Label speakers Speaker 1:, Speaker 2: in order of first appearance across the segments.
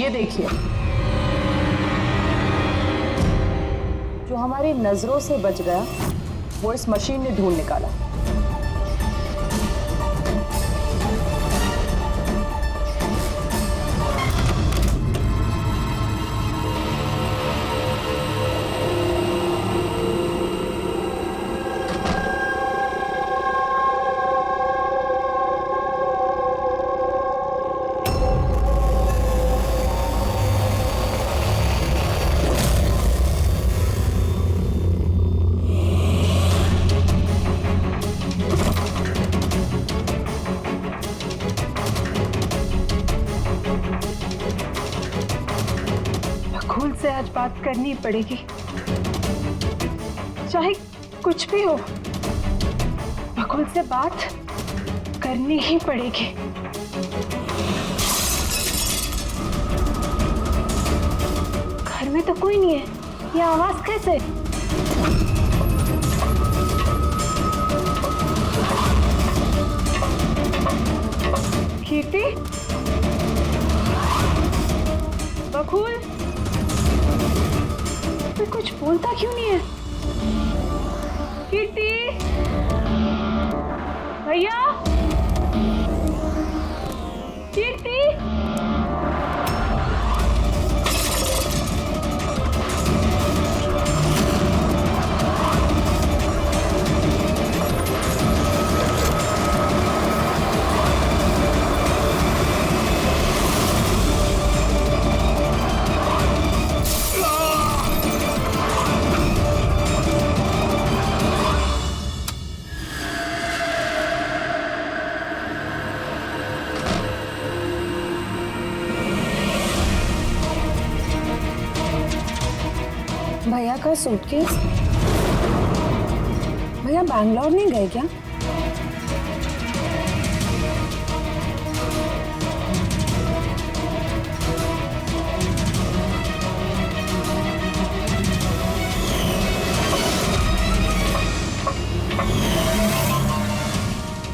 Speaker 1: ये देखिए, जो हमारी नजरों से बच गया वो इस मशीन ने ढूंढ निकाला।
Speaker 2: बकुल से आज बात करनी पड़ेगी, चाहे कुछ भी हो, बकुल से बात करनी ही पड़ेगी। घर में तो कोई नहीं है, ये आवाज कैसे? कीर्ति, बकुल, कोई कुछ बोलता क्यों नहीं है? कीर्ति, भैया, कीर्ति,
Speaker 3: भैया का सूटकेस? भैया बैंगलोर नहीं गए क्या?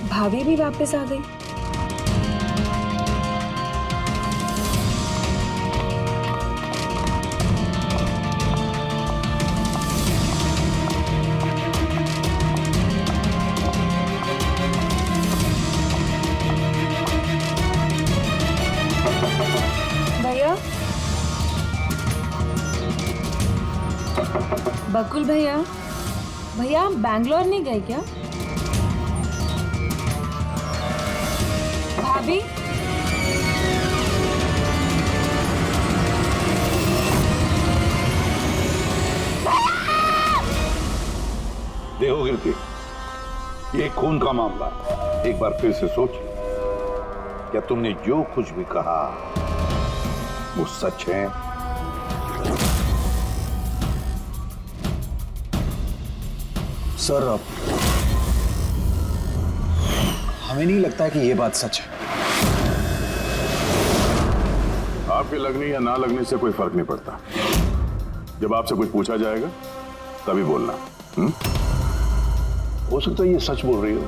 Speaker 3: भाभी भी वापस आ गई। बकुल भैया, भैया बैंगलोर नहीं गए क्या? भाभी,
Speaker 4: देखो कीर्ति, ये खून का मामला, एक बार फिर से सोच लो, क्या तुमने जो कुछ भी कहा वो सच है?
Speaker 5: सर, हमें नहीं लगता है कि ये बात सच है।
Speaker 4: आपके लगने या ना लगने से कोई फर्क नहीं पड़ता। जब आपसे कुछ पूछा जाएगा तभी बोलना। हो सकता है ये सच बोल रही हो,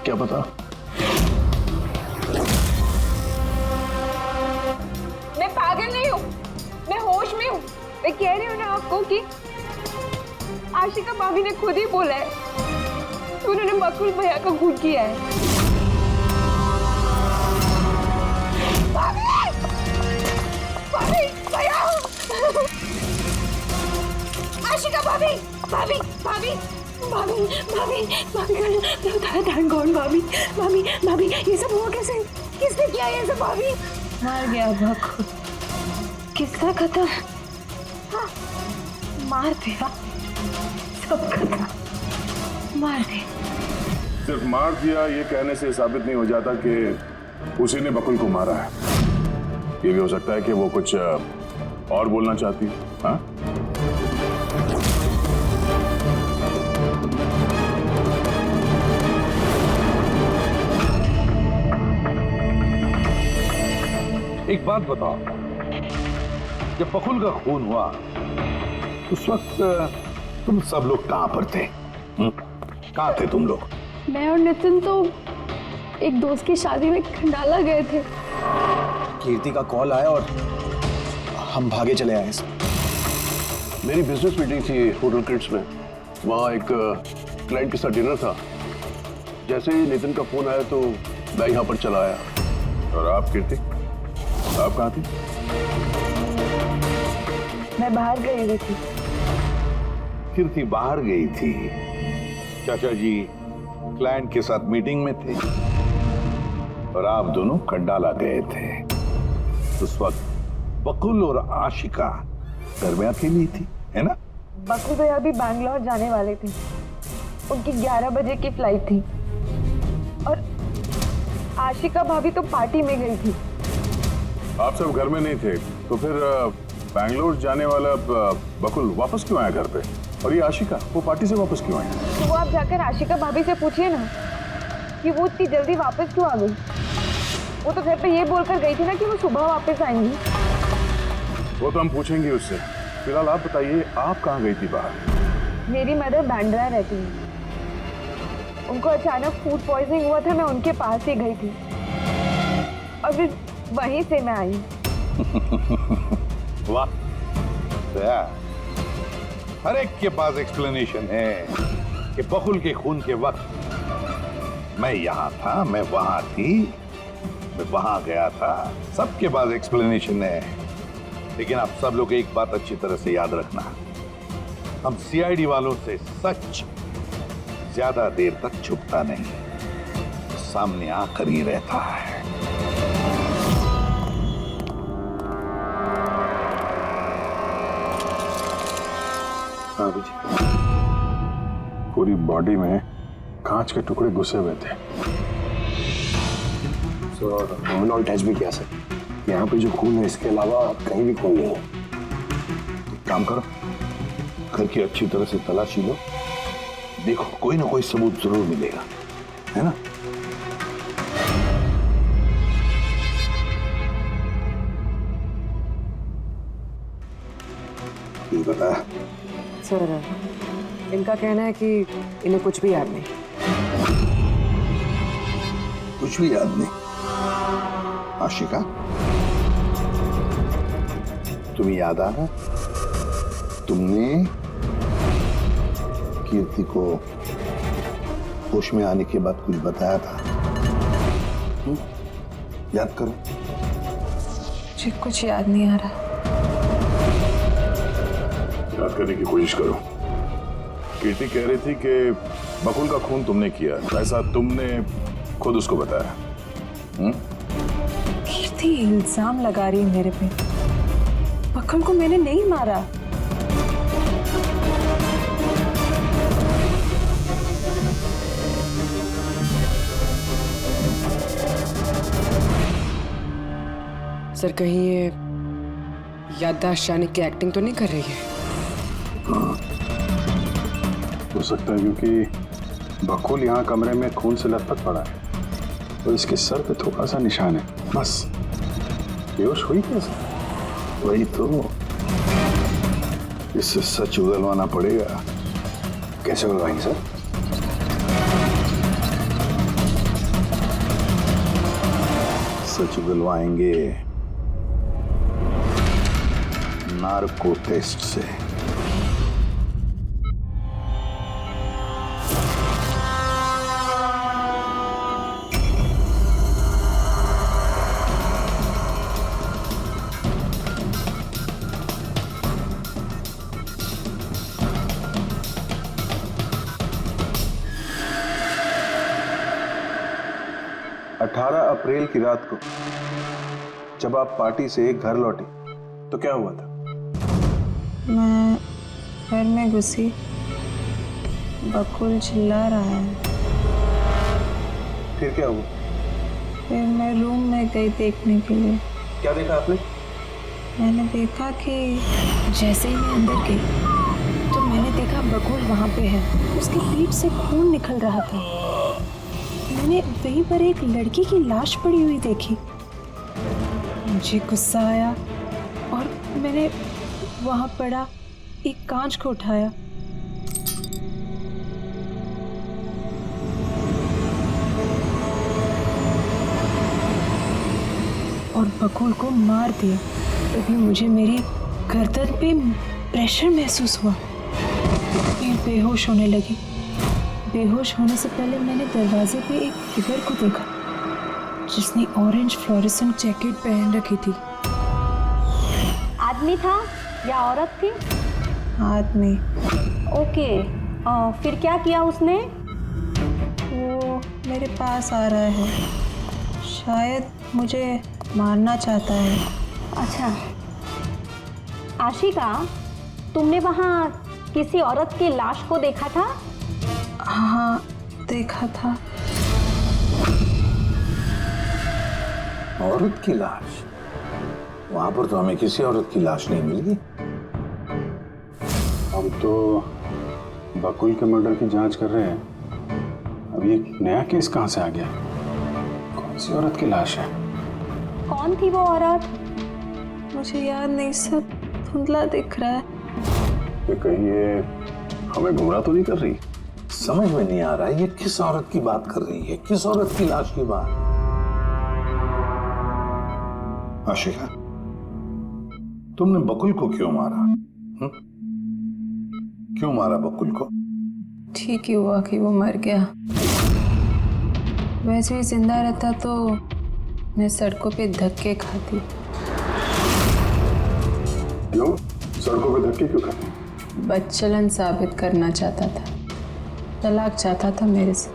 Speaker 4: क्या पता।
Speaker 2: मैं पागल नहीं हूँ, मैं होश में हूँ। मैं कह रही हूँ ना आपको कि आशिका भाभी ने खुद ही बोला है कि उन्होंने बकुल भैया का खून किया है। भाभी! भाभी! भैया! आशिका भाभी! भाभी! भाभी! भाभी! भाभी! भाभी! धन कौन भाभी? भाभी! भाभी! ये सब हुआ कैसे? किसने किया ये सब भाभी?
Speaker 3: मर गया बकुल।
Speaker 2: किसका खत्म? हाँ, मार दिया। सब खत्म, मार दिया।
Speaker 4: सिर्फ मार दिया ये कहने से साबित नहीं हो जाता कि उसी ने बकुल को मारा है। ये भी हो सकता है कि वो कुछ और बोलना चाहती है। हाँ? एक बात बताओ, जब बकुल का खून हुआ उस वक्त तुम सब लोग कहां पर थे? कहां थे तुम लोग?
Speaker 2: मैं और नितिन तो एक दोस्त की शादी में खंडाला गए थे।
Speaker 5: कीर्ति का कॉल आया और हम भागे चले आए सर।
Speaker 6: मेरी बिजनेस मीटिंग थी होटल क्रिट्स में, वहाँ एक क्लाइंट के साथ डिनर था। जैसे ही नितिन का फोन आया तो मैं यहाँ पर चला आया।
Speaker 4: और आप कीर्ति, आप कहाँ थी?
Speaker 2: मैं बाहर गई हुई थी।
Speaker 4: कीर्ति बाहर गई थी, चाचा जी क्लाइंट के साथ मीटिंग में थे और आप दोनों खंडाला गए थे। उस वक्त बकुल और आशिका घर में अकेली थी, है ना?
Speaker 2: बकुल भैया भी बैंगलोर जाने वाले थे, उनकी 11 बजे की फ्लाइट थी और आशिका भाभी तो पार्टी में गई थी।
Speaker 6: आप सब घर में नहीं थे तो फिर बैंगलोर जाने वाला बकुल वापस क्यों आया घर पे? और ये आशिका, वो पार्टी से वापस क्यों आई?
Speaker 2: तो वो आप जाकर आशिका भाभी से पूछिए ना कि वो इतनी जल्दी वापस क्यों आ गई। वो तो घर पे ये बोलकर गई थी ना कि वो सुबह वापस आएंगी।
Speaker 6: वो तो हम पूछेंगे उससे। फिलहाल आप बताइए, आप कहाँ गई थी बाहर?
Speaker 2: मेरी मदर बांद्रा रहती है, उनको अचानक फूड पॉइजनिंग हुआ था, मैं उनके पास ही गई थी और फिर वहीं से मैं आई।
Speaker 4: वाह, हर एक के पास एक्सप्लेनेशन है कि बकुल के खून के वक्त मैं यहाँ था, मैं वहां थी, मैं वहां गया था। सबके पास एक्सप्लेनेशन है, लेकिन आप सब लोग एक बात अच्छी तरह से याद रखना, हम सीआईडी वालों से सच ज्यादा देर तक छुपता नहीं, सामने आकर ही रहता है।
Speaker 6: हाँ जी, पूरी बॉडी में कांच के टुकड़े घुसे हुए थे।
Speaker 5: सर हमने ऑल टेस्ट भी किया सर, यहाँ पे जो खून है इसके अलावा कहीं भी खून नहीं है।
Speaker 4: एक काम करो, घर की अच्छी तरह से तलाशी लो, देखो कोई ना कोई सबूत जरूर मिलेगा, है ना? ये बता।
Speaker 7: सर इनका कहना है कि इन्हें कुछ भी याद नहीं।
Speaker 4: कुछ भी याद नहीं? आशिका, तुम्हें याद आ रहा? तुमने कीर्ति को होश में आने के बाद कुछ बताया था? याद करो।
Speaker 3: मुझे कुछ याद नहीं आ रहा।
Speaker 6: याद करने की कोशिश करो। कीर्ति कह रही थी कि बकुल का खून तुमने किया, ऐसा तुमने खुद उसको बताया।
Speaker 3: कीर्ति इल्जाम लगा रही है मेरे पे। बकुल को मैंने नहीं मारा।
Speaker 7: सर कहीं ये याददाश्त जाने की एक्टिंग तो नहीं कर रही है?
Speaker 6: हो सकता है, क्योंकि बकुल यहाँ कमरे में खून से लथपथ पड़ा है तो इसके सर पे थोड़ा सा निशान है, बस। बेहोश हुई कैसे?
Speaker 4: वही तो, इससे सच उगलवाना पड़ेगा।
Speaker 5: कैसे उगलवाएंगे सर?
Speaker 4: सच उगलवाएंगे नार्को टेस्ट से।
Speaker 6: अप्रैल की रात को जब आप पार्टी से घर लौटी तो क्या हुआ था?
Speaker 3: मैं घर में घुसी, बकुल चिल्ला रहा है।
Speaker 6: फिर क्या हुआ?
Speaker 3: फिर मैं रूम में गई देखने के लिए।
Speaker 6: क्या देखा आपने?
Speaker 3: मैंने देखा कि जैसे ही मैं अंदर गई तो मैंने देखा बकुल वहाँ पे है, उसकी पीठ से खून निकल रहा था। मैंने वहीं पर एक लड़की की लाश पड़ी हुई देखी। मुझे गुस्सा आया और मैंने वहाँ पड़ा एक कांच को उठाया। और बकुल को मार दिया। तभी मुझे मेरी गर्दन पे प्रेशर महसूस हुआ। मैं बेहोश होने लगी। बेहोश होने से पहले मैंने दरवाजे पे एक फिगर को देखा जिसने ऑरेंज फ्लोरेसेंट जैकेट पहन रखी थी।
Speaker 1: आदमी था या औरत थी?
Speaker 3: आदमी।
Speaker 1: ओके, फिर क्या किया उसने?
Speaker 3: वो मेरे पास आ रहा है, शायद मुझे मारना चाहता है।
Speaker 1: अच्छा आशिका, तुमने वहाँ किसी औरत की लाश को देखा था?
Speaker 3: हाँ, देखा था।
Speaker 4: औरत की लाश? वहां पर तो हमें किसी औरत की लाश नहीं मिली।
Speaker 5: हम तो बकुल के मर्डर की जांच कर रहे हैं। अब ये नया केस कहाँ से आ गया? कौन सी औरत की लाश है?
Speaker 1: कौन थी वो औरत?
Speaker 3: मुझे याद नहीं, सब धुंधला दिख रहा है।
Speaker 5: कि कहीं ये हमें गुमराह तो नहीं कर रही?
Speaker 4: समझ में नहीं आ रहा है ये किस औरत की बात कर रही है, किस औरत की लाश की बात? आशिका, तुमने बकुल को क्यों मारा? क्यों मारा बकुल को?
Speaker 3: ठीक ही हुआ कि वो मर गया। वैसे ही जिंदा रहता तो मैं सड़कों पे धक्के खाती।
Speaker 5: क्यों? सड़कों पे धक्के क्यों खाते?
Speaker 3: बदचलन साबित करना चाहता था, तलाक चाहता था मेरे से।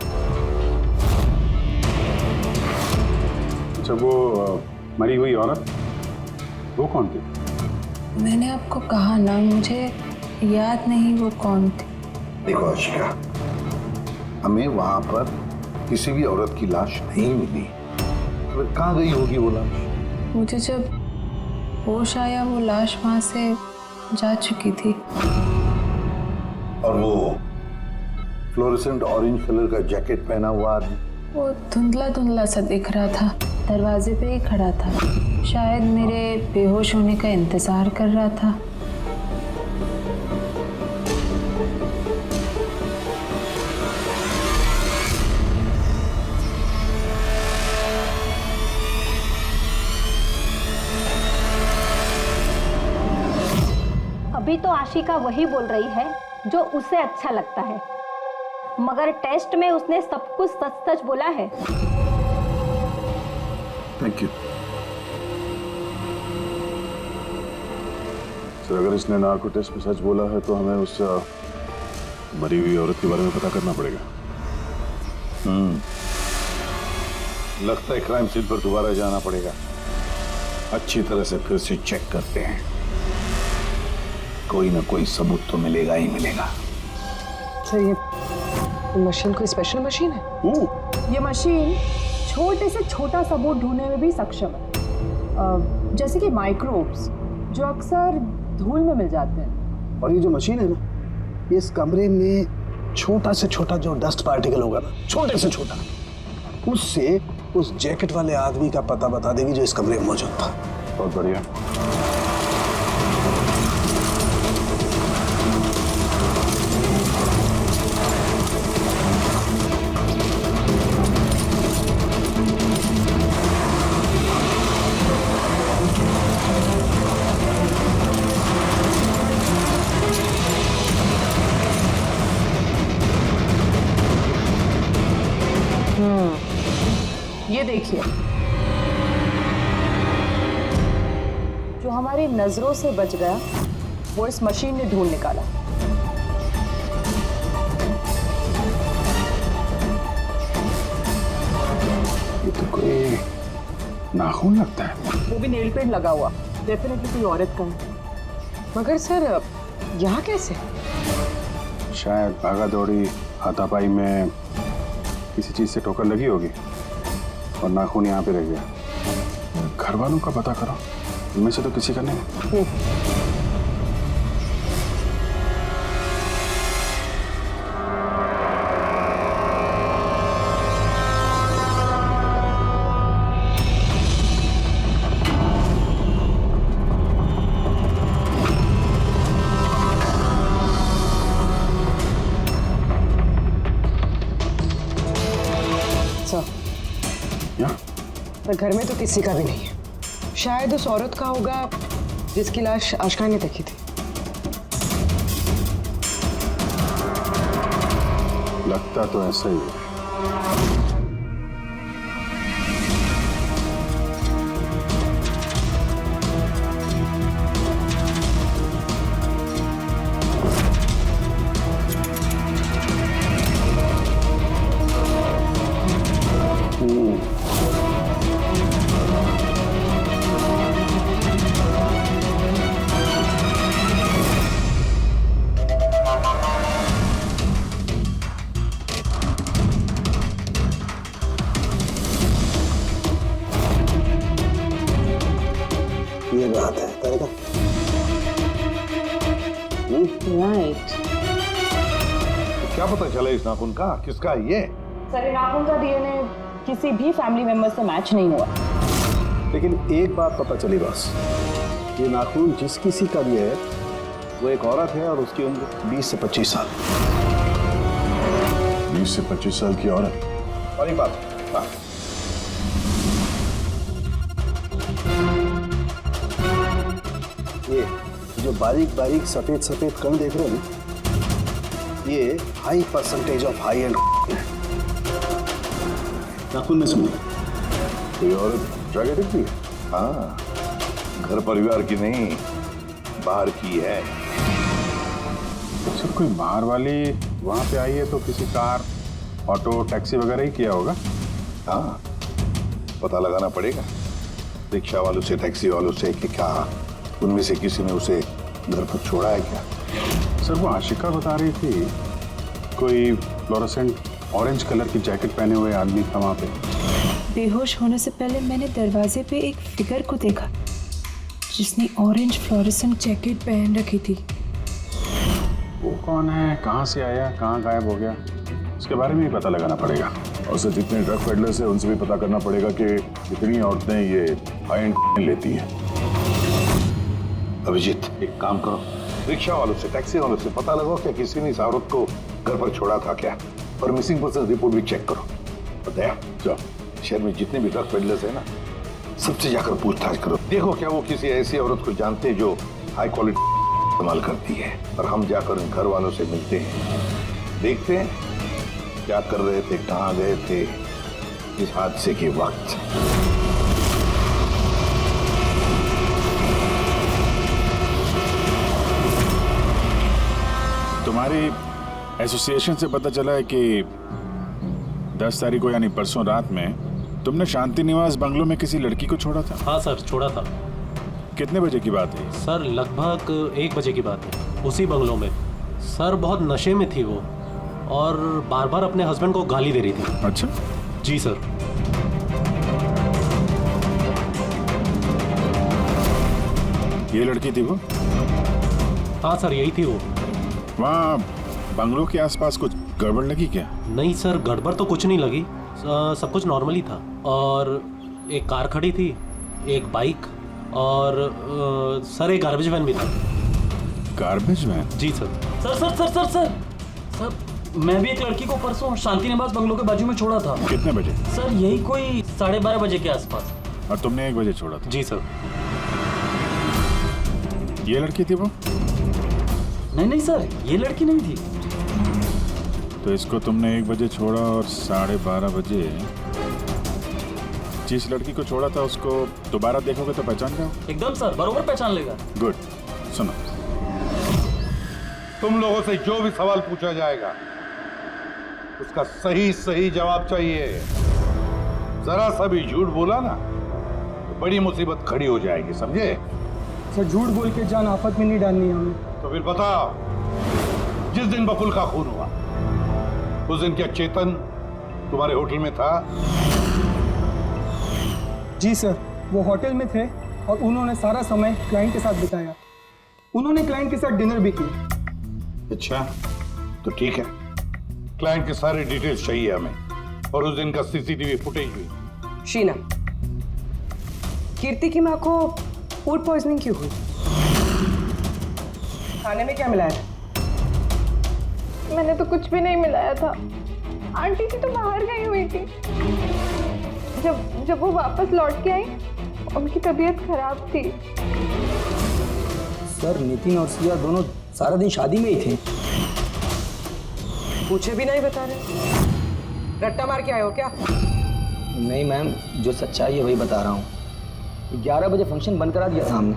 Speaker 5: अच्छा, वो मरी हुई औरत, वो कौन थी?
Speaker 3: मैंने आपको कहा ना, मुझे याद नहीं वो कौन थी।
Speaker 4: देखो आशिका, हमें वहां पर किसी भी औरत की लाश नहीं मिली। तो कहाँ गई होगी वो लाश?
Speaker 3: मुझे जब होश आया वो लाश वहां से जा चुकी थी।
Speaker 4: और वो फ्लोरेसेंट ऑरेंज कलर का जैकेट पहना हुआ आदमी?
Speaker 3: वो धुंधला धुंधला सा दिख रहा था, दरवाजे पे ही खड़ा था, शायद मेरे बेहोश होने का इंतजार कर रहा था।
Speaker 1: अभी तो आशिका वही बोल रही है जो उसे अच्छा लगता है, मगर टेस्ट में उसने सब कुछ सच सच बोला है।
Speaker 4: Thank you.
Speaker 5: सर, अगर इसने नार्को टेस्ट में सच बोला है तो हमें उस मरी हुई औरत के बारे में पता करना पड़ेगा।
Speaker 4: लगता है क्राइम सीन पर दोबारा जाना पड़ेगा। अच्छी तरह से फिर से चेक करते हैं, कोई ना कोई सबूत तो मिलेगा ही मिलेगा।
Speaker 7: सर ये मशीन कोई स्पेशल मशीन है?
Speaker 1: ये मशीन छोटे से छोटा सबूत ढूंढने में भी सक्षम है, जैसे कि माइक्रोब्स जो अक्सर धूल में मिल जाते हैं।
Speaker 8: और ये जो मशीन है ना, इस कमरे में छोटा से छोटा जो डस्ट पार्टिकल होगा ना, छोटे से छोटा, उससे उस जैकेट वाले आदमी का पता बता देगी जो इस कमरे में मौजूद था।
Speaker 5: बहुत बढ़िया।
Speaker 1: ये देखिए, जो हमारी नजरों से बच गया वो इस मशीन ने ढूंढ निकाला।
Speaker 5: ये तो कोई नाखून लगता है।
Speaker 1: वो भी नेल पेंट लगा हुआ, डेफिनेटली कोई औरत का है।
Speaker 7: मगर सर यहाँ कैसे?
Speaker 5: शायद भागा दौड़ी हाथापाई में किसी चीज से ठोकर लगी होगी और नाखून यहाँ पे रह गया। घर वालों का पता करो, इनमें से तो किसी का नहीं।
Speaker 7: पर घर में तो किसी का भी नहीं है। शायद उस औरत का होगा जिसकी लाश आशका ने देखी थी।
Speaker 5: लगता तो ऐसा ही है।
Speaker 8: ये बात है तरीका।
Speaker 1: राइट।
Speaker 4: क्या पता चला इस नाखून का किसका है ये?
Speaker 1: सर, ये नाखून का डीएनए किसी भी फैमिली मेंबर से मैच नहीं हुआ।
Speaker 8: लेकिन एक बात पता चली बस, ये नाखून जिस किसी का भी है वो एक औरत है और उसकी उम्र 20 से 25 साल।
Speaker 5: 20 से 25 साल की औरत।
Speaker 4: और एक बात, हाँ।
Speaker 8: ये जो बारीक बारीक सफेद सफेद कण देख रहे हो ना, ये high percentage of high and है। नाखून में सुनो,
Speaker 4: कोई औरत जाके दिखती है? हाँ, घर परिवार की नहीं, बाहर की है।
Speaker 5: सर, कोई बाहर वाली वहां पे आई है तो किसी कार, ऑटो, टैक्सी वगैरह ही किया होगा।
Speaker 4: हाँ, पता लगाना पड़ेगा रिक्शा वालों से, टैक्सी वालों से कि क्या उनमें से किसी ने उसे घर पर छोड़ा है क्या।
Speaker 5: सर, वो आशिका बता रही थी कोई फ्लोरोसेंट ऑरेंज कलर की जैकेट पहने हुए आदमी था वहां पे।
Speaker 3: बेहोश होने से पहले मैंने दरवाजे पे एक फिगर को देखा जिसने ऑरेंज फ्लोरेसेंट जैकेट पहन रखी थी।
Speaker 5: वो कौन है, कहाँ से आया, कहाँ गायब हो गया, उसके बारे में ही पता लगाना पड़ेगा।
Speaker 6: और सर, जितने ड्रग पेडलर्स हैं उनसे भी पता करना पड़ेगा कि कितनी औरतें ये हाई एंड लेती हैं।
Speaker 4: अभिजीत, एक काम करो, रिक्शा वालों से, टैक्सी वालों से पता लगाओ क्या किसी ने इस औरत को घर पर छोड़ा था क्या, और मिसिंग पर्सन रिपोर्ट भी चेक करो। बताया जाओ, शहर में जितने भी ड्रग पेडलर्स हैं ना, सबसे जाकर पूछताछ करो। देखो क्या वो किसी ऐसी औरत को जानते हैं जो हाई क्वालिटी इस्तेमाल करती है, और हम जाकर उन घर वालों से मिलते हैं, देखते हैं क्या कर रहे थे, कहाँ गए थे इस हादसे के वक्त।
Speaker 5: तुम्हारी एसोसिएशन से पता चला है कि 10 तारीख को यानी परसों रात में तुमने शांति निवास बंगलो में किसी लड़की को छोड़ा था।
Speaker 9: हाँ सर, छोड़ा था।
Speaker 5: कितने बजे की बात है?
Speaker 9: सर, लगभग 1 बजे की बात है, उसी बंगलो में। सर, बहुत नशे में थी वो और बार बार अपने हस्बैंड को गाली दे रही थी।
Speaker 5: अच्छा,
Speaker 9: जी सर।
Speaker 5: ये लड़की थी वो?
Speaker 9: हाँ सर, यही थी वो।
Speaker 5: वहाँ बंगलो के आसपास कुछ गड़बड़ लगी क्या?
Speaker 9: नहीं सर, गड़बड़ तो कुछ नहीं लगी, सब कुछ नॉर्मल ही था। और एक कार खड़ी थी, एक बाइक और सर एक गार्बेज वैन भी था।
Speaker 5: Garbage van?
Speaker 9: जी sir.
Speaker 10: Sir sir sir sir sir sir, मैं भी एक लड़की को परसों शांति निवास बंगलो के बाजू में छोड़ा था।
Speaker 5: कितने बजे?
Speaker 10: सर, यही कोई 12:30 बजे के आसपास।
Speaker 5: और तुमने 1 बजे छोड़ा था?
Speaker 9: जी सर।
Speaker 5: ये लड़की थी वो?
Speaker 10: नहीं नहीं सर, ये लड़की नहीं थी।
Speaker 5: तो इसको तुमने 1 बजे छोड़ा और 12:30 बजे जिस लड़की को छोड़ा था उसको दोबारा देखोगे तो पहचान जाओ?
Speaker 10: एकदम सर, बरोबर पहचान लेगा।
Speaker 5: गुड। सुनो,
Speaker 4: तुम लोगों से जो भी सवाल पूछा जाएगा उसका सही सही जवाब चाहिए। जरा सा भी झूठ बोला ना तो बड़ी मुसीबत खड़ी हो जाएगी, समझे?
Speaker 11: सर, झूठ बोल के जान आफत में नहीं डालनी है हमें।
Speaker 4: तो फिर बताओ, जिस दिन बकुल का खून हुआ उस दिन क्या चेतन तुम्हारे होटल में था?
Speaker 11: जी सर, वो होटल में थे और उन्होंने सारा समय क्लाइंट के साथ बिताया। उन्होंने क्लाइंट के साथ डिनर भी किया।
Speaker 4: अच्छा, तो ठीक है, क्लाइंट के सारे डिटेल्स चाहिए हमें, और उस दिन का सीसीटीवी फुटेज भी।
Speaker 7: शीना, कीर्ति की माँ को फूड पॉइजनिंग क्यों हुई? खाने में क्या मिलाया था?
Speaker 2: मैंने तो कुछ भी नहीं मिलाया था। आंटी जी तो बाहर गई हुई थी। जब वो वापस लौट के आई, उनकी तबीयत खराब थी।
Speaker 10: सर नितिन और सिया दोनों सारा दिन शादी में ही थे।
Speaker 7: पूछे भी नहीं बता रहे, रट्टा मार के आए हो क्या?
Speaker 10: नहीं मैम, जो सच्चाई है वही बता रहा हूँ। 11 बजे फंक्शन बंद करा दिया था हमने।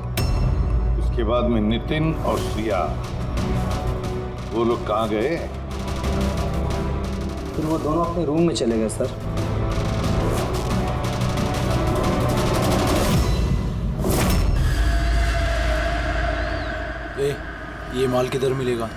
Speaker 4: उसके बाद में नितिन और सिया वो लोग कहाँ गए?
Speaker 10: फिर वो दोनों अपने रूम में चले गए सर।
Speaker 12: ये माल किधर मिलेगा?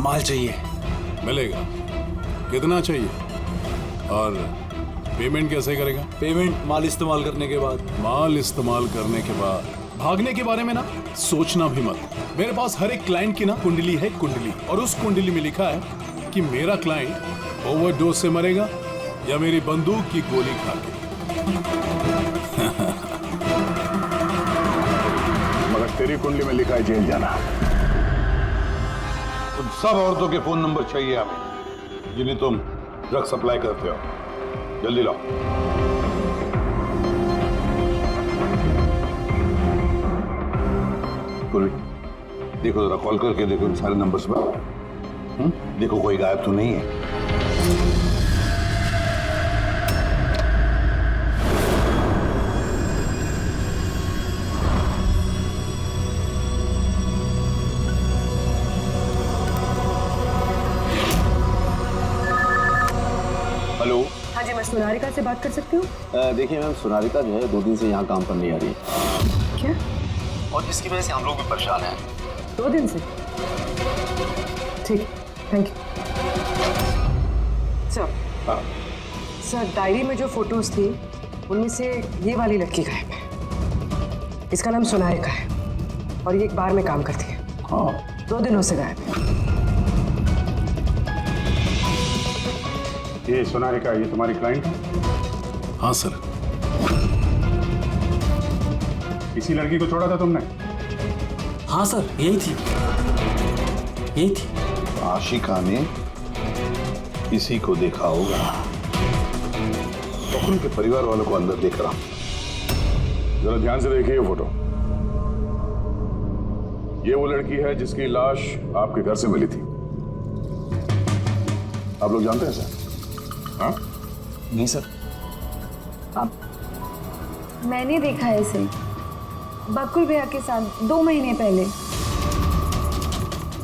Speaker 12: माल चाहिए।
Speaker 5: मिलेगा। कितना चाहिए और पेमेंट कैसे करेगा?
Speaker 12: पेमेंट माल इस्तेमाल करने के बाद।
Speaker 5: माल इस्तेमाल करने के बाद भागने के बारे में ना सोचना भी मत। मेरे पास हर एक क्लाइंट की ना कुंडली है, कुंडली, और उस कुंडली में लिखा है कि मेरा क्लाइंट ओवरडोज से मरेगा या मेरी बंदूक की गोली खा के।
Speaker 4: मगर तेरी कुंडली में लिखा है जेल जाना। उन सब औरतों के फोन नंबर चाहिए हमें जिन्हें तुम ड्रग सप्लाई करते हो। जल्दी लाओ। देखो जरा कॉल करके देखो इन सारे नंबर्स पर। देखो कोई गायब तो नहीं है।
Speaker 1: हेलो। हाँ जी, मैं सोनारिका से बात कर सकती हूँ?
Speaker 6: देखिए मैम, सोनारिका जो है 2 दिन से यहाँ काम पर नहीं आ रही है।
Speaker 1: क्या?
Speaker 6: और जिसकी वजह से हम लोग भी परेशान हैं।
Speaker 1: 2 दिन से? ठीक, thank you. Sir, sir diary में जो फोटोज थी उनमें से ये वाली लड़की गायब है। इसका नाम सोनारिका है और ये एक बार में काम करती है। हाँ। 2 दिनों से गायब है।
Speaker 5: ये सोनारिका, ये तुम्हारी क्लाइंट है?
Speaker 12: हाँ सर।
Speaker 5: इसी लड़की को छोड़ा था तुमने?
Speaker 10: हाँ सर, यही थी, यही थी।
Speaker 4: आशिका ने इसी को देखा होगा। तो उनके परिवार वालों को अंदर देख रहा हूं।
Speaker 5: जरा ध्यान से देखिए ये फोटो। ये वो लड़की है जिसकी लाश आपके घर से मिली थी। आप लोग जानते हैं सर? हाँ?
Speaker 10: नहीं सर।
Speaker 2: अब मैंने देखा है इसे बकुल भैया के साथ 2 महीने पहले।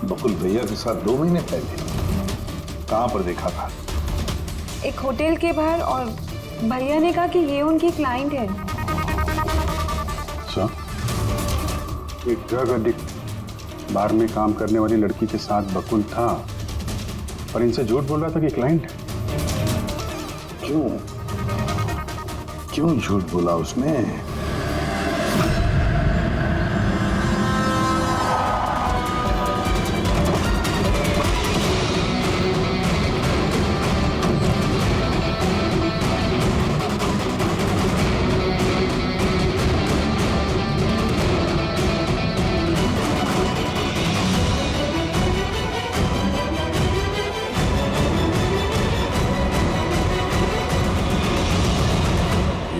Speaker 4: बकुल भैया के साथ 2 महीने पहले? कहाँ पर देखा था?
Speaker 2: एक होटल के बाहर, और भैया ने कहा कि ये उनकी क्लाइंट है।
Speaker 5: अच्छा, एक ड्रग एडिक्ट बार में काम करने वाली लड़की के साथ बकुल था और इनसे झूठ बोल रहा था कि क्लाइंट है।
Speaker 4: क्यों झूठ बोला उसने?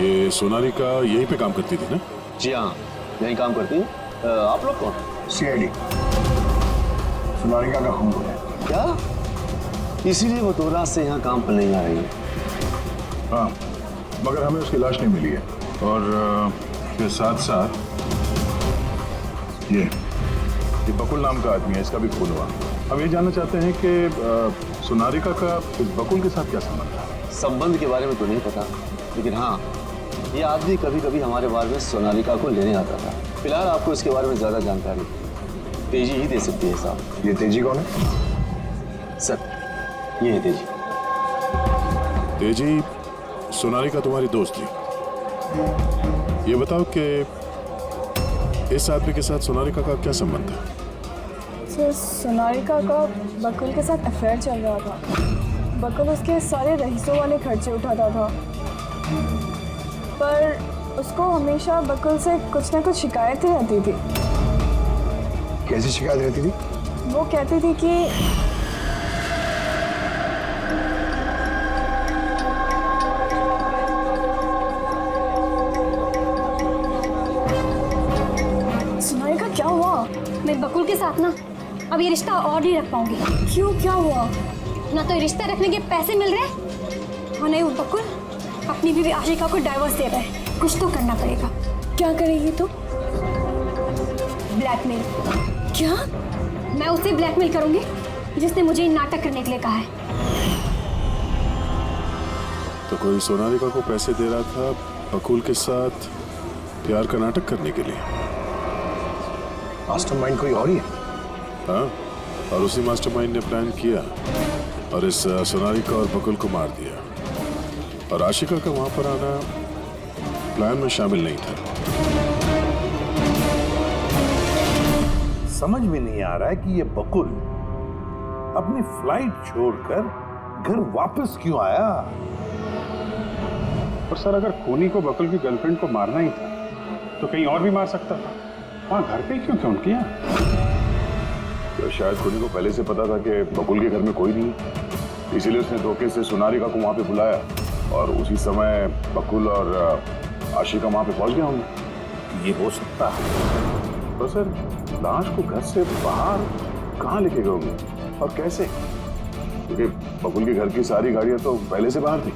Speaker 5: ये सोनारिका यहीं पे काम करती थी ना?
Speaker 6: जी हाँ, यहीं काम करती है। आप लोग कौन?
Speaker 8: सीआईडी। सोनारिका का खून है
Speaker 6: क्या? इसीलिए वो 2 रात से यहाँ काम पर नहीं आ रही है।
Speaker 5: हाँ, मगर हमें उसकी लाश नहीं मिली है। और इसके साथ साथ ये बकुल नाम का आदमी है, इसका भी खून हुआ। हम ये जानना चाहते हैं कि सोनारिका का इस बकुल के साथ क्या संबंध है?
Speaker 6: संबंध के बारे में तो नहीं पता, लेकिन हाँ, ये आदमी कभी कभी हमारे बारे में सोनालिका को लेने आता था। फिलहाल आपको इसके बारे में ज्यादा जानकारी तेजी ही दे सकती है साहब।
Speaker 8: ये तेजी कौन है?
Speaker 5: सर ये है तेजी।
Speaker 13: तेजी, सोनालिका तुम्हारी दोस्त थी। ये बताओ कि इस आदमी के साथ सोनालिका का क्या संबंध है?
Speaker 3: सर सोनालिका का बकुल के साथ अफेयर चल रहा था। बकुल उसके सारे रईसों वाले खर्चे उठाता था, पर उसको हमेशा बकुल से कुछ ना कुछ शिकायतें रहती थी।
Speaker 8: कैसी शिकायत रहती थी?
Speaker 3: वो कहती थी कि सोनालिका क्या हुआ?
Speaker 14: मैं बकुल के साथ ना अब ये रिश्ता और नहीं रख पाऊंगी।
Speaker 3: क्यों, क्या हुआ?
Speaker 14: ना तो ये रिश्ता रखने के पैसे मिल रहे और नहीं वो बकुल अपनी बीवी आशिका को डाइवोर्स दे रहा है। कुछ तो करना पड़ेगा।
Speaker 3: क्या करेगी तू?
Speaker 14: ब्लैकमेल।
Speaker 3: क्या?
Speaker 14: मैं उसे ब्लैकमेल करूंगी जिसने मुझे नाटक करने के लिए कहा है।
Speaker 13: तो कोई सोनालिका को पैसे दे रहा था बकुल के साथ प्यार का नाटक करने के लिए।
Speaker 8: मास्टरमाइंड कोई और ही है।
Speaker 13: हाँ, और उसी मास्टरमाइंड ने प्लान किया और इस सोनालिका और बकुल को मार दिया। और आशिका का वहां पर आना प्लान में शामिल नहीं था।
Speaker 4: समझ में नहीं आ रहा है कि ये बकुल अपनी फ्लाइट छोड़कर घर वापस क्यों आया।
Speaker 5: और सर अगर खूनी को बकुल की गर्लफ्रेंड को मारना ही था तो कहीं और भी मार सकता था। वहां घर पे क्यों क्यों किया?
Speaker 6: तो शायद खूनी को पहले से पता था कि बकुल के घर में कोई नहीं, इसीलिए उसने धोखे से सोनालिका को वहां पे बुलाया और उसी समय बकुल और आशिका वहां पे पहुंच गए होंगे।
Speaker 4: ये हो सकता है।
Speaker 6: तो सर लाश को घर से बाहर कहाँ लेके गए होंगे और कैसे? क्योंकि बकुल के घर की सारी गाड़ियां तो पहले से बाहर थी।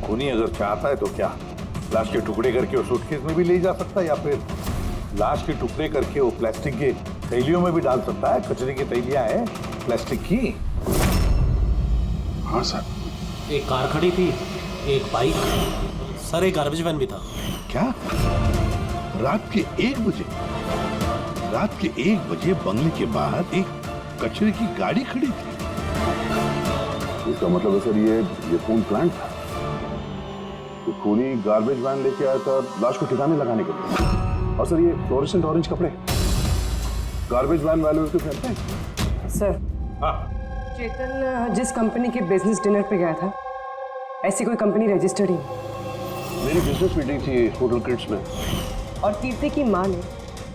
Speaker 4: खूनी अगर चाहता है तो क्या लाश के टुकड़े करके वो सूटकेस में भी ले जा सकता है, या फिर लाश के टुकड़े करके वो प्लास्टिक के थैलियों में भी डाल सकता है। कचरे की थैलियां हैं प्लास्टिक की।
Speaker 5: हाँ सर।
Speaker 9: एक कार खड़ी थी, एक बाइक, सर एक गार्बेज वैन भी था।
Speaker 4: क्या? रात के 1 बजे? रात के 1 बजे बंगले के बाहर एक कचरे की गाड़ी खड़ी थी।
Speaker 6: इसका मतलब है सर ये खून प्लांट था। ये खूनी गार्बेज वैन लेके आया था लाश को ठिकाने लगाने के लिए। और सर ये फ्लोरेसेंट ऑरेंज कपड़े गार्बेज वैन वाले उसके पहनते हैं।
Speaker 1: सर चेतन जिस कंपनी के बिजनेस डिनर पे गया था ऐसी कोई कंपनी रजिस्टर्ड ही नहीं।
Speaker 6: मेरी बिजनेस मीटिंग थी होटल किड्स में।
Speaker 1: और कीर्ति की माँ ने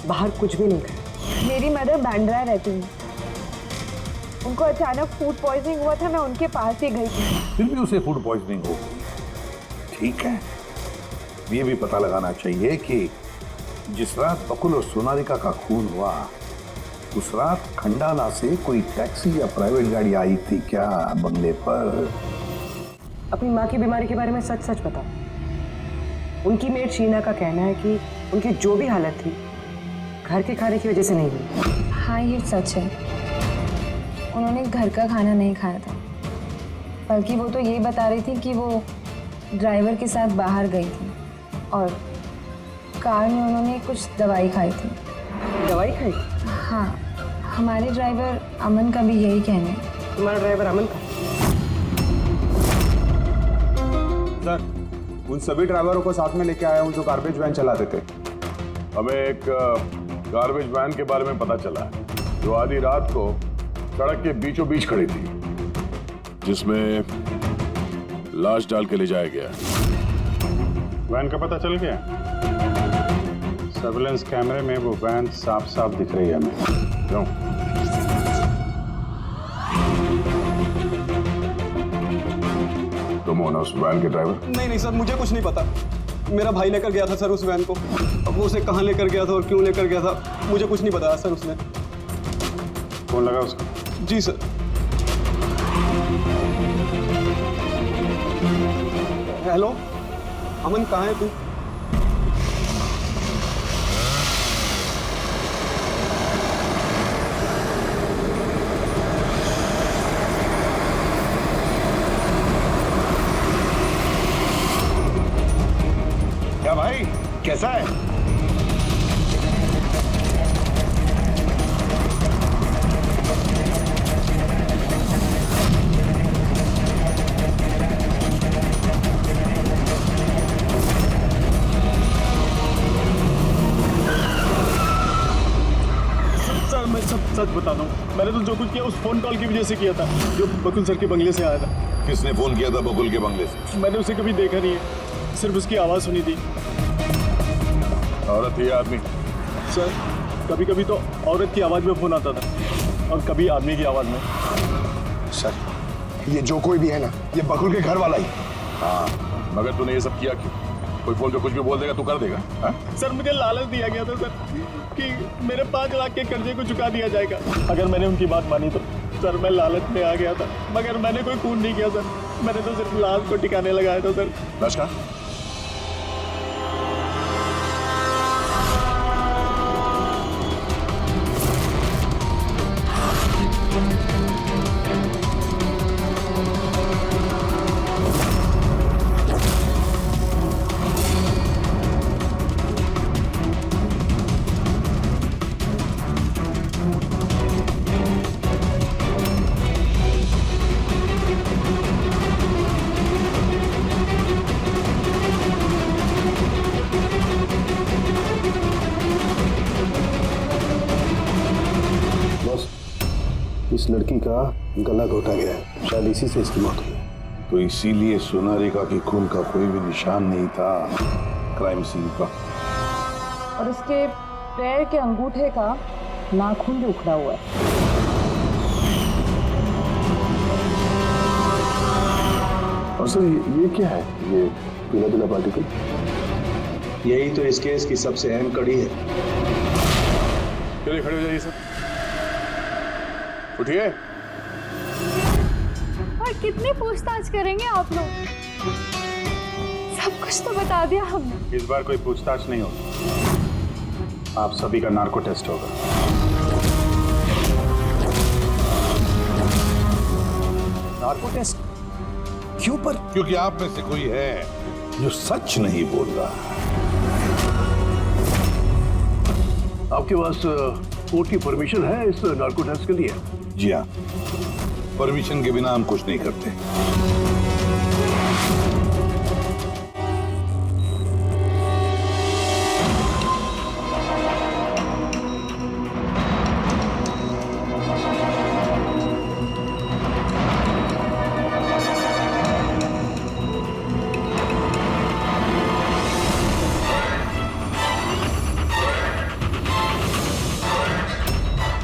Speaker 1: बाहर कुछ भी नहीं खाया।
Speaker 2: मेरी मदर बांद्रा रहती है, उनको अचानक फूड पॉइजनिंग हुआ था, मैं उनके पास ही गई थी।
Speaker 4: फिर भी उसे फूड पॉइजनिंग हो। ठीक है, ये भी पता लगाना चाहिए कि जिस रात बकुल और सोनालिका का खून हुआ उस रात खंडाला से कोई टैक्सी या प्राइवेट गाड़ी आई थी क्या बंगले पर?
Speaker 1: अपनी माँ की बीमारी के बारे में सच सच बताओ। उनकी मेड शीना का कहना है कि उनकी जो भी हालत थी घर के खाने की वजह से नहीं हुई।
Speaker 3: हाँ ये सच है, उन्होंने घर का खाना नहीं खाया था, बल्कि वो तो यही बता रही थी कि वो ड्राइवर के साथ बाहर गई थी और कार में उन्होंने कुछ दवाई खाई थी।
Speaker 1: दवाई खाई?
Speaker 3: हाँ, हमारे ड्राइवर अमन का भी यही कहना है।
Speaker 1: तुम्हारा ड्राइवर अमन का?
Speaker 5: सर उन सभी ड्राइवरों को साथ में लेके आया हूँ जो गार्बेज वैन चलाते थे।
Speaker 6: हमें एक गार्बेज वैन के बारे में पता चला है जो आधी रात को सड़क के बीचों बीच खड़ी थी,
Speaker 13: जिसमें लाश डाल के ले जाया गया।
Speaker 5: वैन का पता चल गया? सर्विलेंस कैमरे में वो वैन साफ साफ दिख रही है हमें। क्यों?
Speaker 6: तुम हो ना उस वैन के ड्राइवर?
Speaker 11: नहीं सर, मुझे कुछ नहीं पता। मेरा भाई लेकर गया था सर उस वैन को। अब वो उसे कहाँ लेकर गया था और क्यों लेकर गया था मुझे कुछ नहीं बताया सर उसने।
Speaker 5: फोन लगा उसका?
Speaker 11: जी सर। हेलो अमन, कहाँ है तू?
Speaker 4: क्या भाई, कैसा है?
Speaker 11: सच बताता हूँ, मैंने तो जो कुछ किया उस फोन कॉल की वजह से किया था जो बकुल सर के बंगले से आया था।
Speaker 4: किसने फोन किया था बकुल के बंगले से?
Speaker 11: मैंने उसे कभी देखा नहीं है, सिर्फ उसकी आवाज़ सुनी थी।
Speaker 13: औरत ही आदमी?
Speaker 11: सर कभी कभी तो औरत की आवाज़ में फोन आता था और कभी आदमी की आवाज़ में।
Speaker 8: सर ये जो कोई भी है ना, ये बकुल के घर वाला ही।
Speaker 13: हाँ, मगर तूने ये सब किया क्यों? कोई फोन पे कुछ भी बोल देगा तू कर देगा? हाँ?
Speaker 11: सर मुझे लालच दिया गया था सर कि मेरे 5 लाख के कर्जे को चुका दिया जाएगा अगर मैंने उनकी बात मानी तो। सर मैं लालच में आ गया था, मगर मैंने कोई खून नहीं किया सर, मैंने तो सिर्फ लाश को ठिकाने लगाया था सर।
Speaker 13: लाश का?
Speaker 8: इस लड़की का गला घोटा गया है, शायद इसी से इसकी मौत हुई।
Speaker 4: तो इसीलिए सोनारिका के खून का कोई भी निशान नहीं था क्राइम सीन पर।
Speaker 3: और उसके पैर के अंगूठे का नाखून भी उखड़ा हुआ है।
Speaker 5: और सर ये क्या है, ये पीला पीला पार्टिकल?
Speaker 8: यही तो इस केस की सबसे अहम कड़ी है।
Speaker 13: चलिए खड़े हो जाइए सर, उठिए।
Speaker 14: और कितनी पूछताछ करेंगे आप लोग? सब कुछ तो बता दिया हमने।
Speaker 5: इस बार कोई पूछताछ नहीं होगी, आप सभी का नार्को टेस्ट होगा।
Speaker 8: नार्को टेस्ट क्यों पर?
Speaker 4: क्योंकि आप में से कोई है जो सच नहीं बोल रहा।
Speaker 5: आपके पास कोर्ट की परमिशन है इस नार्को टेस्ट के लिए?
Speaker 4: जी हाँ, परमिशन के बिना हम कुछ नहीं करते।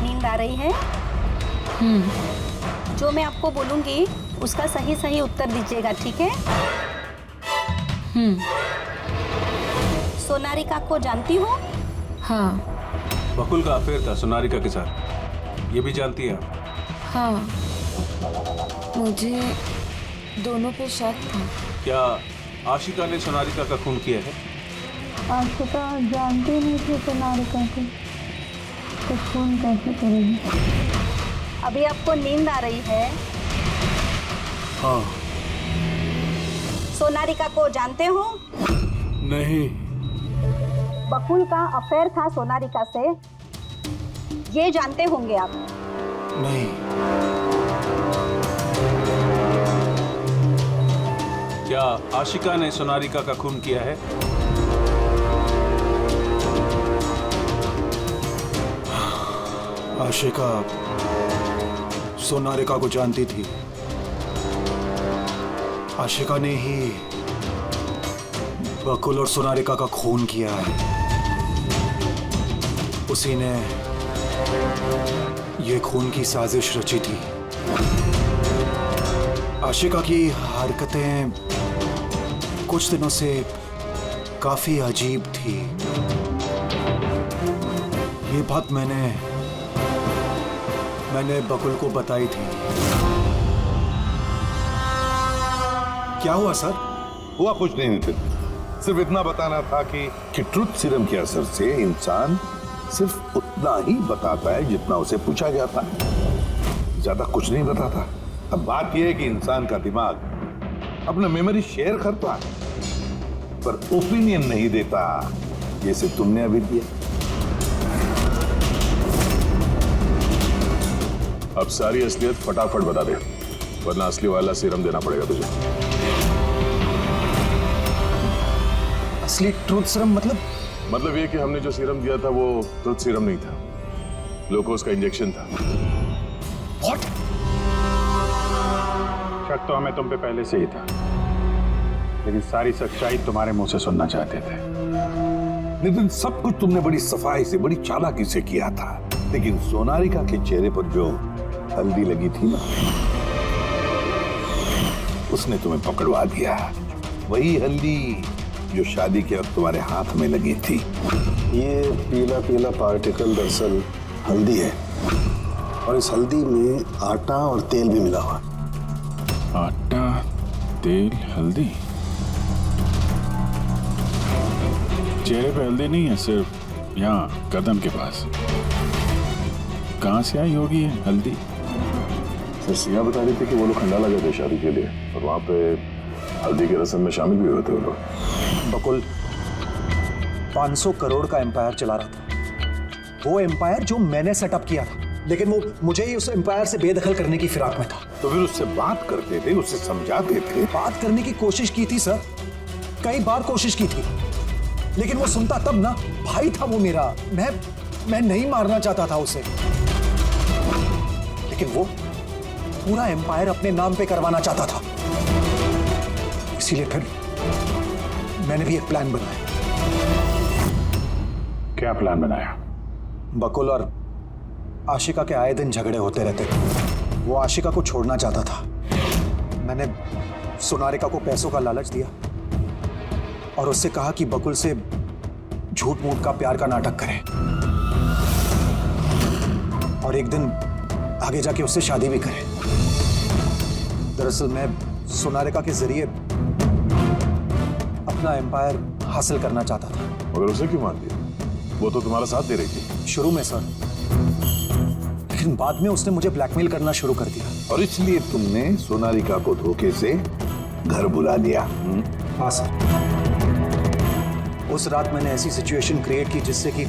Speaker 14: नींद आ रही है? जो मैं आपको बोलूंगी उसका सही सही उत्तर दीजिएगा, ठीक है? सोनारिका को जानती हो?
Speaker 3: हाँ।
Speaker 9: बकुल का अफेयर था सोनारिका के साथ, ये भी जानती है?
Speaker 3: हाँ, मुझे दोनों पे शक था।
Speaker 9: क्या आशिका ने सोनारिका का खून किया है?
Speaker 14: आशिका जानती नहीं थी सोनारिका को, तो खून कैसे करेगी? अभी आपको नींद आ रही है?
Speaker 12: हाँ।
Speaker 14: सोनारिका को जानते हो?
Speaker 12: नहीं।
Speaker 14: बकुल का अफेयर था सोनारिका से, ये जानते होंगे आप?
Speaker 12: नहीं।
Speaker 9: क्या आशिका ने सोनारिका का खून किया है?
Speaker 12: आशिका सोनारिका को जानती थी। आशिका ने ही बकुल और सोनारिका का खून किया है। उसी ने ये खून की साजिश रची थी। आशिका की हरकतें कुछ दिनों से काफी अजीब थी। ये बात मैंने बकुल को बताई थी। क्या हुआ सर?
Speaker 4: हुआ कुछ नहीं नितिन, सिर्फ इतना बताना था कि ट्रुथ सीरम के असर से इंसान सिर्फ उतना ही बताता है जितना उसे पूछा जाता है, ज्यादा कुछ नहीं बताता। अब बात यह है कि इंसान का दिमाग अपना मेमोरी शेयर करता है पर ओपिनियन नहीं देता, जैसे तुमने अभी दिया।
Speaker 13: अब सारी असलियत फटाफट बता दे, वरना असली वाला सीरम देना पड़ेगा तुझे।
Speaker 8: असली ट्रूथ सीरम मतलब?
Speaker 13: मतलब ये कि हमने जो सीरम दिया था वो ट्रुथ सीरम नहीं था। ग्लूकोज का इंजेक्शन था।
Speaker 12: What?
Speaker 5: शक तो हमें तुम पे पहले से ही था, लेकिन सारी सच्चाई तुम्हारे मुंह से सुनना चाहते थे।
Speaker 4: नितिन, सब कुछ तुमने बड़ी सफाई से, बड़ी चालाकी से किया था, लेकिन सोनारिका के चेहरे पर जो हल्दी लगी थी ना, उसने तुम्हें पकड़वा दिया। वही हल्दी जो शादी के वक्त तुम्हारे हाथ में लगी थी।
Speaker 8: ये पीला पीला पार्टिकल दरअसल हल्दी है, और इस हल्दी में आटा और तेल भी मिला हुआ।
Speaker 5: आटा, तेल, हल्दी। चेहरे पे हल्दी नहीं है, सिर्फ यहाँ कदम के पास। कहाँ से आई होगी ये हल्दी?
Speaker 6: सर, सिया बता रही थी कि वो लोग खंडाला गए थे शादी के लिए, और वहां पे हल्दी के रस्म में शामिल भी हुए थे वो लोग।
Speaker 12: बकुल 500 करोड़ का एम्पायर चला रहा था, वो एम्पायर जो मैंने सेटअप किया था, लेकिन वो मुझे ही उस एम्पायर से बेदखल करने की फिराक में था।
Speaker 4: तो फिर उससे बात करते थे, उससे समझाते थे।
Speaker 12: बात करने की कोशिश की थी सर, कई बार कोशिश की थी, लेकिन वो सुनता तब ना। भाई था वो मेरा, मैं नहीं मारना चाहता था उसे, लेकिन वो पूरा एम्पायर अपने नाम पे करवाना चाहता था। इसीलिए फिर मैंने भी एक प्लान बनाया।
Speaker 5: क्या प्लान बनाया?
Speaker 12: बकुल और आशिका के आए दिन झगड़े होते रहते थे। वो आशिका को छोड़ना चाहता था। मैंने सोनारिका को पैसों का लालच दिया और उससे कहा कि बकुल से झूठ मूठ का प्यार का नाटक करे, और एक दिन आगे जाके उससे शादी भी करे। दरअसल मैं सोनारिका के जरिए अपना एम्पायर हासिल करना चाहता था।
Speaker 6: मगर उसे क्यों मान दिया? वो तो तुम्हारा साथ दे रही थी
Speaker 12: शुरू में सर, लेकिन बाद में उसने मुझे ब्लैकमेल करना शुरू कर दिया।
Speaker 4: और इसलिए तुमने सोनारिका को धोखे से घर बुला लिया।
Speaker 12: हाँ सर, उस रात मैंने ऐसी सिचुएशन क्रिएट की जिससे कि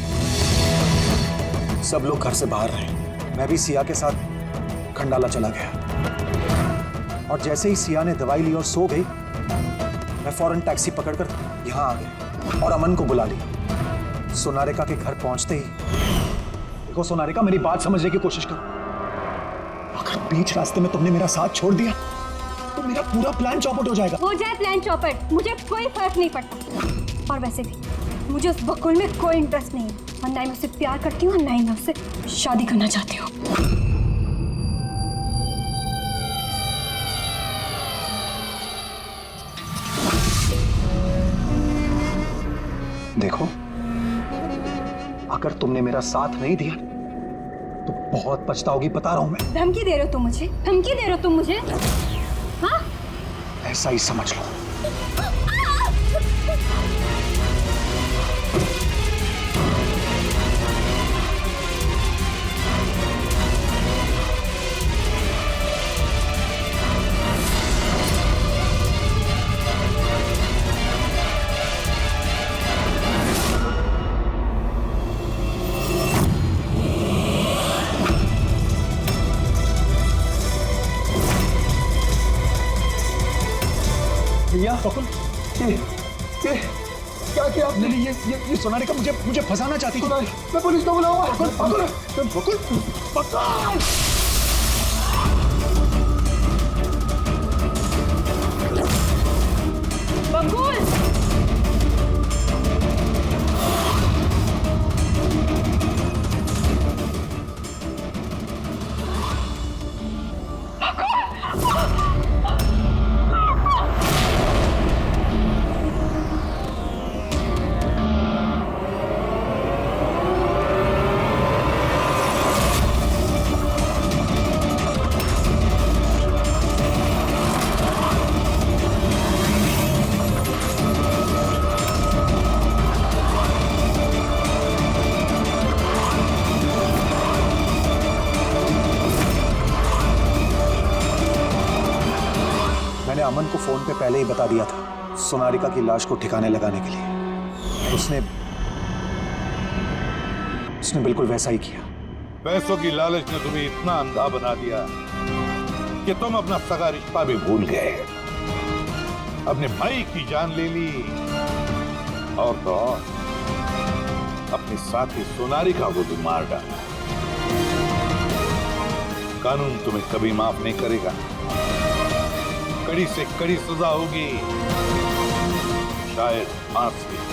Speaker 12: सब लोग घर से बाहर रहे। मैं भी सिया के साथ खंडाला चला गया, और जैसे ही सिया ने दवाई ली और सो गई, मैं फौरन टैक्सी पकड़कर यहाँ आ गया और अमन को बुला लिया। सोनारिका के घर पहुंचते ही, देखो सोनारिका, मेरी बात समझने की कोशिश करो। अगर बीच रास्ते में तुमने मेरा साथ छोड़ दिया तो मेरा पूरा प्लान चौपट हो जाएगा।
Speaker 14: हो जाए प्लान चौपट, मुझे कोई फर्क नहीं पड़ता। और वैसे भी मुझे उस बकुल में कोई इंटरेस्ट नहीं है, और ना ही मैं उससे प्यार करती हूँ, और ना ही मैं उससे शादी करना चाहती हूँ।
Speaker 12: देखो, अगर तुमने मेरा साथ नहीं दिया तो बहुत पछताओगी, बता रहा हूं मैं।
Speaker 14: धमकी दे रहे हो तुम मुझे? धमकी दे रहे हो तुम मुझे? हाँ?
Speaker 12: ऐसा ही समझ लो। भैया, बकुल, ये क्या किया आपने? ये सोनारिका मुझे फंसाना चाहती थी। मैं पुलिस को बुलाऊंगा। बकुल,
Speaker 2: बकुल!
Speaker 12: मैंने अमन को फोन पे पहले ही बता दिया था सोनारिका की लाश को ठिकाने लगाने के लिए। उसने बिल्कुल वैसा ही किया।
Speaker 4: पैसों की लालच ने तुम्हें इतना अंधा बना दिया कि तुम अपना सगा रिश्ता भी भूल गए, अपने भाई की जान ले ली, और तो और अपनी साथी सोनारिका को भी मार डाला। कानून तुम्हें कभी माफ नहीं करेगा। कड़ी से कड़ी सजा होगी, शायद फांसी।